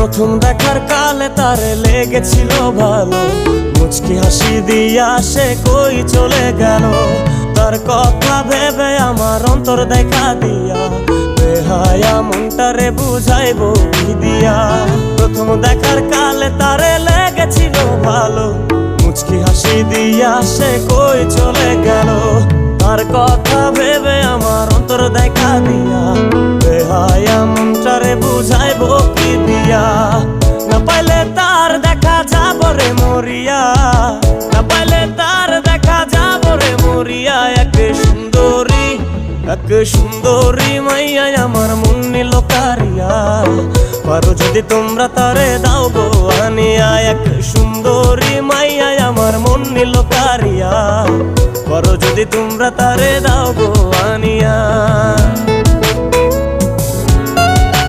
প্রথম দেখার কালে তারে লেগেছিল ভালো, মুচকি হাসি দিয়া সে কই চলে গেল। তার কথা ভেবে আমার অন্তর দেখা দিয়া, বেহায়া মনটারে বুঝাইবো কি দিয়া। প্রথম দেখার কালে তারে লেগেছিল ভালো, মুচকি হাসি দিয়া সে কই চলে গেল। তার কথা ভেবে আমার অন্তর দেখা দিয়া, বেহায়া মনটারে বুঝাইবো কি দিয়া। না পাইলে তার দেখা যাব রে মরিয়া, না পাইলে তার দেখা যাব রে মরিয়া। এক সুন্দরী মাইয়া আমার মন নিল কারিয়া, পারো যদি তোমরা তারে দাও গো আনিয়া। এক সুন্দরী মাইয়া আমার মন নিল কারিয়া, পারো যদি তোমরা তারে দাও গো